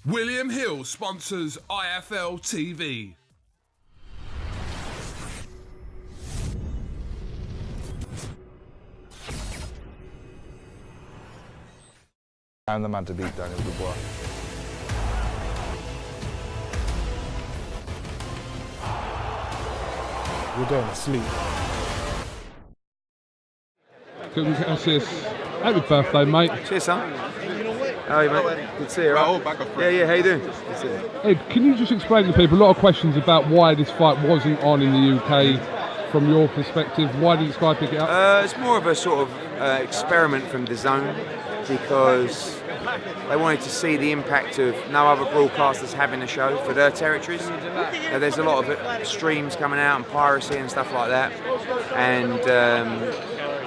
William Hill sponsors IFL TV. I'm the man to beat Daniel Dubois. You're going to sleep. Gracias. Happy birthday, mate. Cheers, son. How are you, mate? Good to see you, right? Yeah, how you doing? Good to see you. Ed, can you just explain to people a lot of questions about why this fight wasn't on in the UK from your perspective? Why didn't Sky pick it up? It's more of a sort of experiment from the Zone because they wanted to see the impact of no other broadcasters having a show for their territories. Now, there's a lot of streams coming out and piracy and stuff like that, and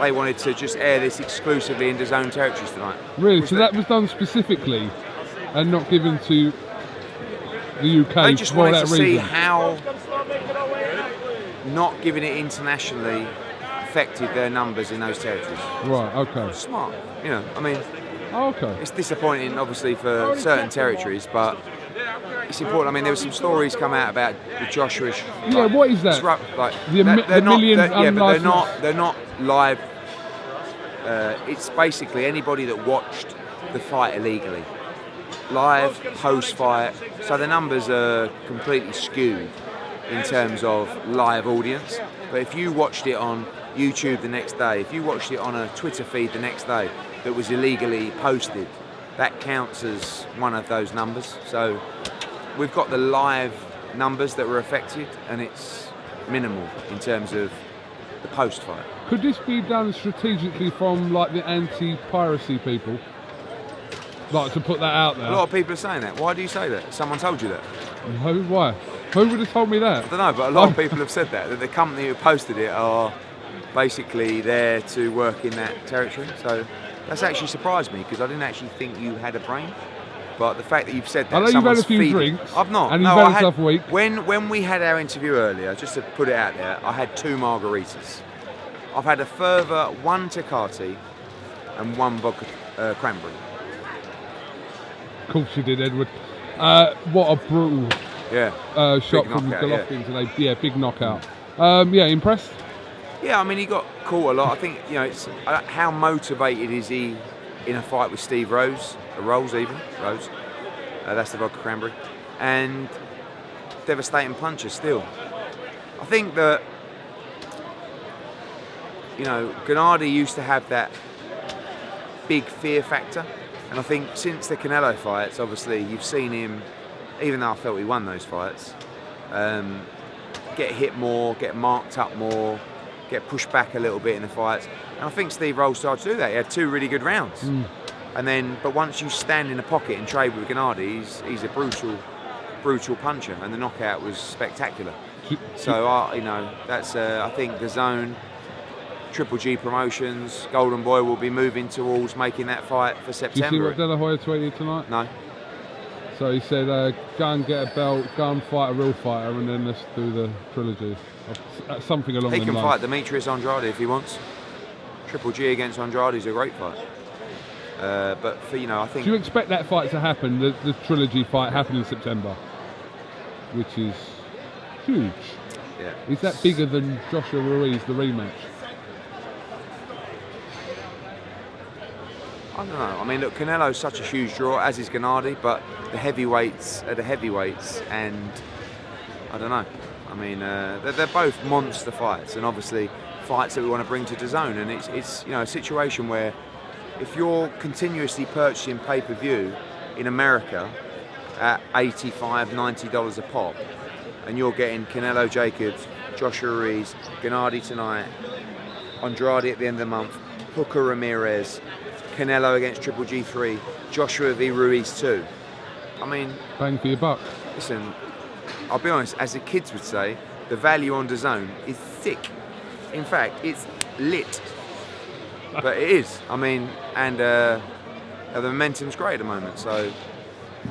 they wanted to just air this exclusively in the Zone territories tonight. Really? So that was done specifically and not given to the UK? They just wanted that to reason? see how not giving it internationally affected their numbers in those territories. Right, okay. Smart, you know, I mean, okay. It's disappointing, obviously, for certain territories, but it's important. I mean, there were some stories come out about the Joshua. Yeah, what is that? They're unlicensed. They're not live. It's basically anybody that watched the fight illegally, live, post-fight. So the numbers are completely skewed in terms of live audience. But if you watched it on YouTube the next day, if you watched it on a Twitter feed the next day that was illegally posted, that counts as one of those numbers. So we've got the live numbers that were affected, and it's minimal in terms of the post-fight. Could this be done strategically from like the anti-piracy people? Like to put that out there? A lot of people are saying that. Why do you say that? Someone told you that? No, why? Who would have told me that? I don't know, but a lot of people have said that the company who posted it are basically there to work in that territory. So that's actually surprised me because I didn't actually think you had a brain. But the fact that you've said that, I know you've had a few drinks. I've not. And no, you've had a tough week. When we had our interview earlier, just to put it out there, I had 2 margaritas. I've had a further 1 Tecate and 1 vodka cranberry. Of course you did, Edward. What a brutal shot from Golovkin today. Yeah, big knockout. Yeah, impressed? Yeah, I mean, he got caught a lot. I think, you know, it's how motivated is he in a fight with Steve Rose? Rose. That's the vodka cranberry. And devastating punches still. I think that, you know, Gennady used to have that big fear factor. And I think since the Canelo fights, obviously, you've seen him, even though I felt he won those fights, get hit more, get marked up more, get pushed back a little bit in the fights. And I think Steve Rose started to do that. He had 2 really good rounds. And then, but once you stand in the pocket and trade with Gennady, he's a brutal puncher, and the knockout was spectacular. So, you know, that's, I think the Zone, Triple G Promotions, Golden Boy will be moving towards making that fight for September. Did you see what De La Hoya tweeted tonight? No. So he said, go and get a belt, go and fight a real fighter, and then let's do the trilogy. Something along those lines. He can fight Demetrius Andrade if he wants. Triple G against Andrade is a great fight. But for, you know, I think. Do you expect that fight to happen, the trilogy fight happen in September? Which is huge. Yeah. Is that bigger than Joshua Ruiz, the rematch? I don't know. I mean, look, Canelo's such a huge draw, as is Gennady, but the heavyweights are the heavyweights, and I don't know. I mean, they're both monster fights, and obviously fights that we want to bring to the Zone. And it's you know, a situation where if you're continuously purchasing pay-per-view in America at $85, $90 a pop, and you're getting Canelo Jacobs, Joshua Ruiz, Gennady tonight, Andrade at the end of the month, Hooker Ramirez, Canelo against Triple G3, Joshua v Ruiz 2. I mean, bang for your buck. Listen, I'll be honest, as the kids would say, the value on the Zone is thick. In fact, it's lit. But it is. I mean, and the momentum's great at the moment. So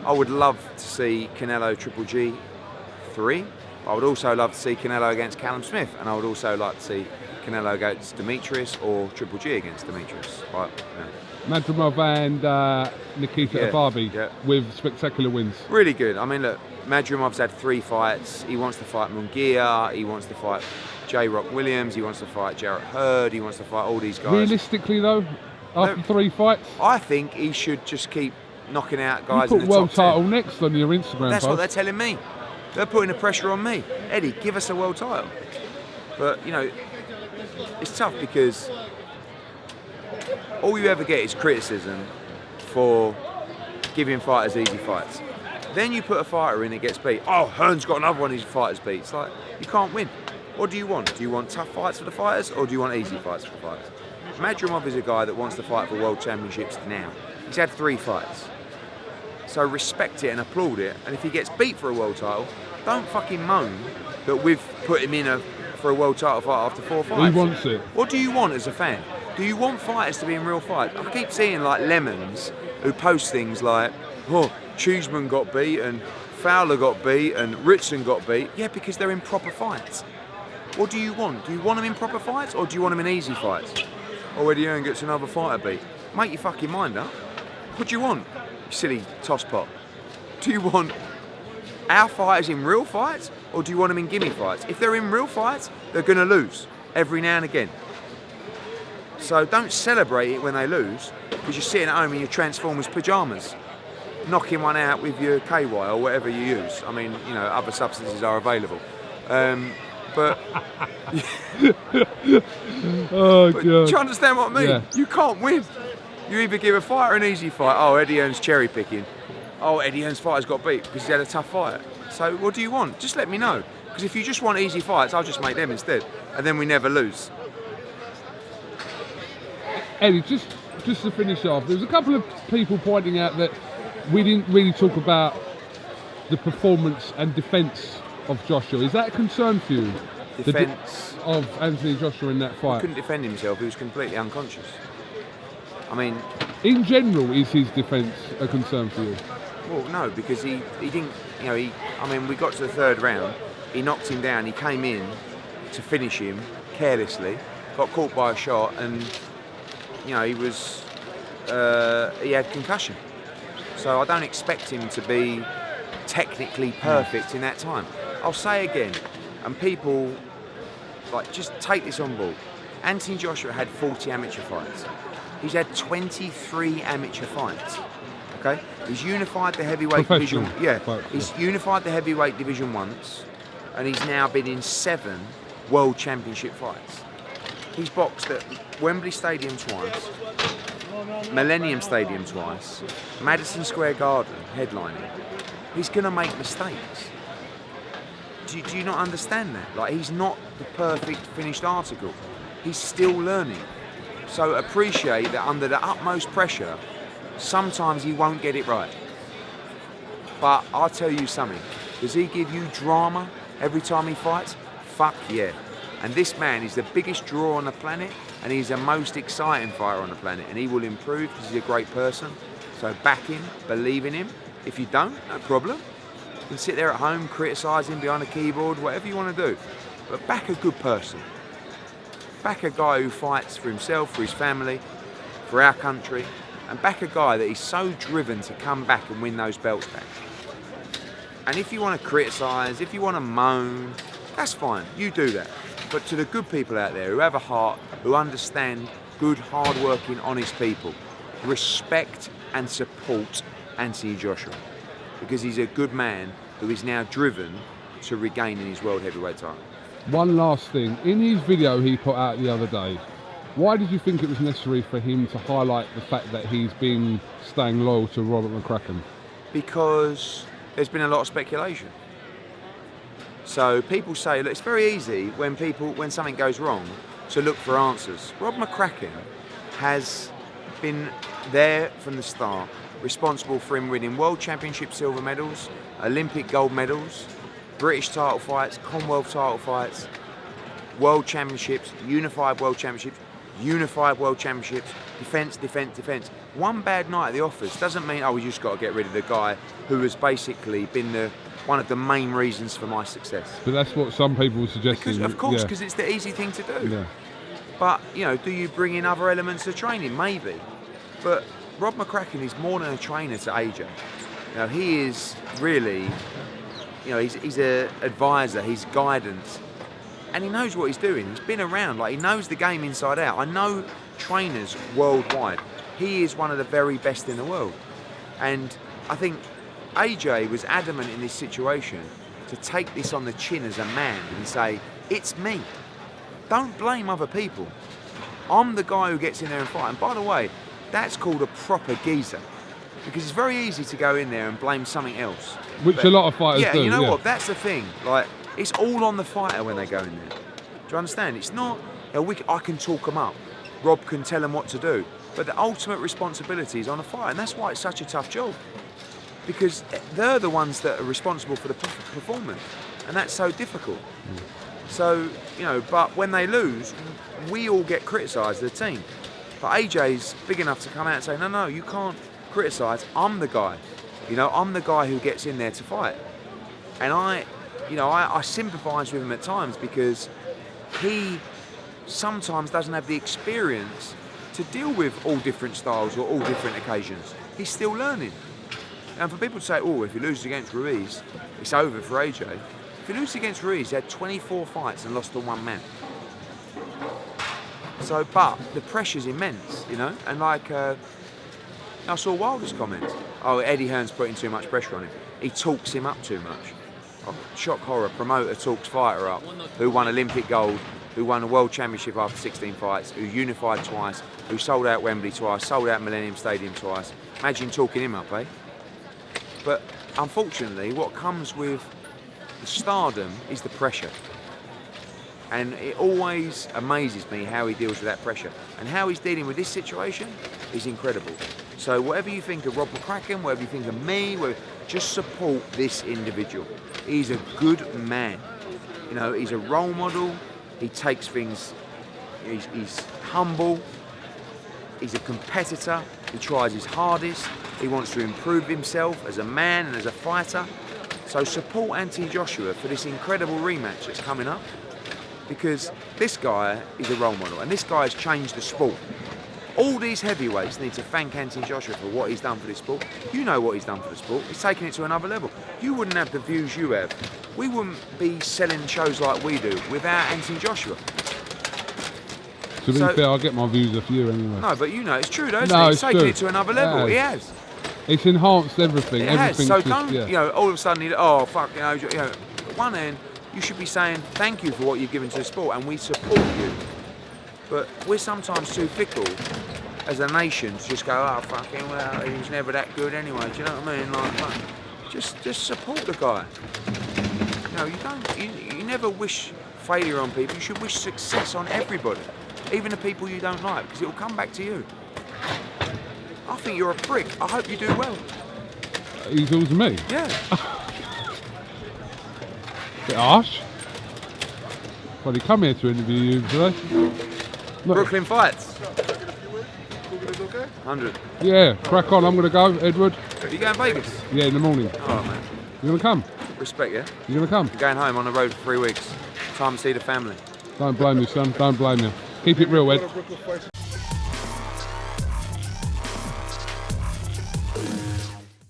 I would love to see Canelo Triple G3. I would also love to see Canelo against Callum Smith, and I would also like to see Canelo against Demetrius or Triple G against Demetrius. Right? Yeah. Madrimov and Nikita Ababi with spectacular wins. Really good. I mean, look, Madrimov's had 3 fights. He wants to fight Munguia. He wants to fight J. Rock Williams. He wants to fight Jarrett Hurd. He wants to fight all these guys. Realistically, though, after 3 fights, I think he should just keep knocking out guys. You in put the world top title 10. next on your Instagram That's post. what they're telling me. They're putting the pressure on me. Eddie, give us a world title. But, you know, it's tough because all you ever get is criticism for giving fighters easy fights. Then you put a fighter in that gets beat. Oh, Hearn's got another one of his fighters beat. It's like, you can't win. What do you want? Do you want tough fights for the fighters or do you want easy fights for the fighters? Madrimov is a guy that wants to fight for world championships now. He's had 3 fights. So respect it and applaud it. And if he gets beat for a world title, don't fucking moan that we've put him in for a world title fight after 4 fights. He wants it. What do you want as a fan? Do you want fighters to be in real fights? I keep seeing like Lemons who post things like, oh, Cheeseman got beat and Fowler got beat and Ritson got beat. Yeah, because they're in proper fights. What do you want? Do you want them in proper fights or do you want them in easy fights? Oh, Eddie Hearn gets another fighter beat. Make your fucking mind up. What do you want, you silly tosspot? Do you want our fighters in real fights or do you want them in gimme fights? If they're in real fights, they're going to lose every now and again. So don't celebrate it when they lose because you're sitting at home in your Transformers pyjamas, knocking one out with your KY or whatever you use. I mean, you know, other substances are available. But oh, God. God. Do you understand what I mean? Yeah. You can't win. You either give a fighter an easy fight. Oh, Eddie Hearn's cherry picking. Oh, Eddie Hearn's fighter's got beat because he had a tough fight. So what do you want? Just let me know. Because if you just want easy fights, I'll just make them instead. And then we never lose. Eddie, just to finish off, there was a couple of people pointing out that we didn't really talk about the performance and defence of Joshua. Is that a concern for you? Defence of Anthony Joshua in that fight? He couldn't defend himself. He was completely unconscious. I mean, in general, is his defence a concern for you? Well, no, because he didn't. You know, I mean, we got to the 3rd round. He knocked him down. He came in to finish him carelessly. Got caught by a shot, and you know, he was. He had concussion. So I don't expect him to be technically perfect in that time. I'll say again, and people like just take this on board. Anthony Joshua had 40 amateur fights. He's had 23 amateur fights. Okay, he's unified the heavyweight division. Yeah, he's unified the heavyweight division once, and he's now been in 7 world championship fights. He's boxed at Wembley Stadium twice, Millennium Stadium twice, Madison Square Garden headlining. He's gonna make mistakes. Do you not understand that? Like, he's not the perfect finished article. He's still learning. So appreciate that under the utmost pressure, sometimes he won't get it right. But I'll tell you something. Does he give you drama every time he fights? Fuck yeah. And this man is the biggest draw on the planet, and he's the most exciting fighter on the planet, and he will improve because he's a great person. So back him, believe in him. If you don't, no problem. You can sit there at home, criticise him behind a keyboard, whatever you want to do. But back a good person. Back a guy who fights for himself, for his family, for our country, and back a guy that is so driven to come back and win those belts back. And if you want to criticise, if you want to moan, that's fine, you do that. But to the good people out there who have a heart, who understand good, hard-working, honest people, respect and support Anthony Joshua, because he's a good man who is now driven to regaining his world heavyweight title. One last thing, in his video he put out the other day, why did you think it was necessary for him to highlight the fact that he's been staying loyal to Robert McCracken? Because there's been a lot of speculation. So people say, look, it's very easy when something goes wrong to look for answers. Rob McCracken has been there from the start, responsible for him winning World Championship silver medals, Olympic gold medals, British title fights, Commonwealth title fights, World Championships, Unified World Championships, defence. One bad night at the office doesn't mean, oh, we just got to get rid of the guy who has basically been one of the main reasons for my success. But that's what some people were suggesting. Because it's the easy thing to do. Yeah. But, you know, do you bring in other elements of training? Maybe. But Rob McCracken is more than a trainer to AJ. You know, he is really, you know, he's an advisor, he's guidance. And he knows what he's doing. He's been around, like, he knows the game inside out. I know trainers worldwide. He is one of the very best in the world. And I think AJ was adamant in this situation to take this on the chin as a man and say, it's me. Don't blame other people. I'm the guy who gets in there and fight. And by the way, that's called a proper geezer. Because it's very easy to go in there and blame something else. Which a lot of fighters do. Yeah, you know what? That's the thing. Like, it's all on the fighter when they go in there. Do you understand? It's not, you know, I can talk them up. Rob can tell them what to do. But the ultimate responsibility is on the fighter. And that's why it's such a tough job. Because they're the ones that are responsible for the performance. And that's so difficult. So, you know, but when they lose, we all get criticised, the team. But AJ's big enough to come out and say, no, you can't criticise. I'm the guy. You know, I'm the guy who gets in there to fight. And I sympathise with him at times because he sometimes doesn't have the experience to deal with all different styles or all different occasions. He's still learning. And for people to say, oh, if he loses against Ruiz, it's over for AJ. If he loses against Ruiz, he had 24 fights and lost to one man. So, but the pressure's immense, you know? And like, I saw Wilder's comments. Oh, Eddie Hearn's putting too much pressure on him. He talks him up too much. Oh, shock horror, promoter talks fighter up, who won Olympic gold, who won a world championship after 16 fights, who unified twice, who sold out Wembley twice, sold out Millennium Stadium twice. Imagine talking him up, eh? But unfortunately, what comes with the stardom is the pressure. And it always amazes me how he deals with that pressure. And how he's dealing with this situation is incredible. So whatever you think of Rob McCracken, whatever you think of me, just support this individual. He's a good man. You know, he's a role model. He takes things, he's humble. He's a competitor. He tries his hardest. He wants to improve himself as a man and as a fighter. So support Anthony Joshua for this incredible rematch that's coming up, because this guy is a role model and this guy has changed the sport. All these heavyweights need to thank Anthony Joshua for what he's done for this sport. You know what he's done for the sport. He's taken it to another level. You wouldn't have the views you have. We wouldn't be selling shows like we do without Anthony Joshua. To be fair, I get my views off you anyway. No, but you know, it's true though, isn't No, it? it's He's taken true. it to another level. He has. It's enhanced everything. It has. So just, don't, you know, all of a sudden, oh, fuck, you know, at one end, you should be saying thank you for what you've given to the sport and we support you. But we're sometimes too fickle as a nation to just go, oh, fucking, well, he was never that good anyway. Do you know what I mean? Like, just support the guy. You know, you never wish failure on people. You should wish success on everybody, even the people you don't like, because it will come back to you. I think you're a prick. I hope you do well. He calls me? Yeah. Bit harsh. Well, he come here to interview you today. Brooklyn fights. 100. Yeah, crack on. I'm going to go, Edward. Are you going to Vegas? Yeah, in the morning. Oh, man. You going to come? Respect, yeah? You going to come? I'm going home on the road for 3 weeks. Time to see the family. Don't blame you, son. Don't blame you. Keep it real, Ed.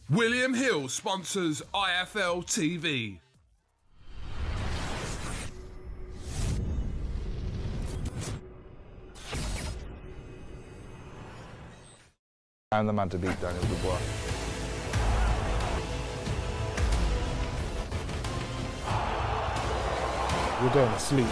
William Hill sponsors IFL TV. I'm the man to beat Daniel Dubois. We're going to sleep.